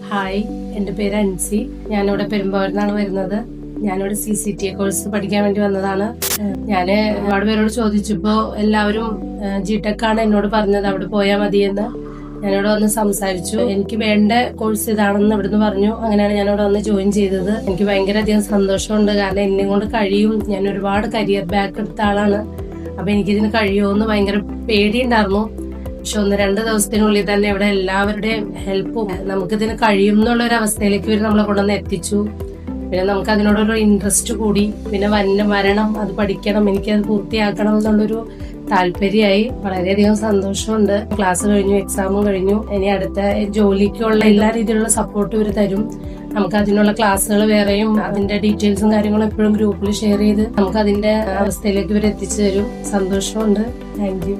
Hi, എൻ്റെ പേര് അൻസി. ഞാനിവിടെ പെരുമ്പാവൂരിൽ വരുന്നത്. ഞാനിവിടെ CCTA കോഴ്സ് പഠിക്കാൻ വേണ്ടി വന്നതാണ്. ഞാൻ ഒരുപാട് പേരോട് ചോദിച്ചപ്പോൾ എല്ലാവരും GTech ആണ് എന്നോട് പറഞ്ഞത്, അവിടെ പോയാൽ മതിയെന്ന്. ഞാനിവിടെ വന്ന് സംസാരിച്ചു. എനിക്ക് വേണ്ട കോഴ്സ് ഇതാണെന്ന് ഇവിടുന്ന് പറഞ്ഞു. അങ്ങനെയാണ് ഞാനിവിടെ വന്ന് ജോയിൻ ചെയ്തത്. എനിക്ക് ഭയങ്കര അധികം സന്തോഷമുണ്ട്. കാരണം എന്നെ കൊണ്ട് കഴിയും. ഞാൻ ഒരുപാട് കരിയർ ബാക്ക് എടുത്ത ആളാണ്. അപ്പൊ എനിക്കിതിന് കഴിയുമെന്ന് ഭയങ്കര പേടിയുണ്ടായിരുന്നു. പക്ഷെ 1-2 ദിവസത്തിനുള്ളിൽ തന്നെ ഇവിടെ എല്ലാവരുടെയും ഹെൽപ്പും നമുക്കിതിന് കഴിയും എന്നുള്ള ഒരു അവസ്ഥയിലേക്ക് ഇവർ നമ്മളെ കൊണ്ടുവന്ന് എത്തിച്ചു. പിന്നെ നമുക്ക് അതിനോടൊരു ഇൻട്രസ്റ്റ് കൂടി. പിന്നെ വരണം, അത് പഠിക്കണം, എനിക്കത് പൂർത്തിയാക്കണം എന്നുള്ളൊരു താല്പര്യമായി. വളരെയധികം സന്തോഷമുണ്ട്. ക്ലാസ് കഴിഞ്ഞു, എക്സാമും കഴിഞ്ഞു. ഇനി അടുത്ത ജോലിക്കുള്ള എല്ലാ രീതിയിലുള്ള സപ്പോർട്ട് ഇവർ തരും. നമുക്ക് അതിനുള്ള ക്ലാസ്സുകൾ വേറെയും അതിന്റെ ഡീറ്റെയിൽസും കാര്യങ്ങളും എപ്പോഴും ഗ്രൂപ്പിൽ ഷെയർ ചെയ്ത് നമുക്ക് അതിന്റെ അവസ്ഥയിലേക്ക് ഇവർ എത്തിച്ചു തരും. സന്തോഷമുണ്ട്. Thank you.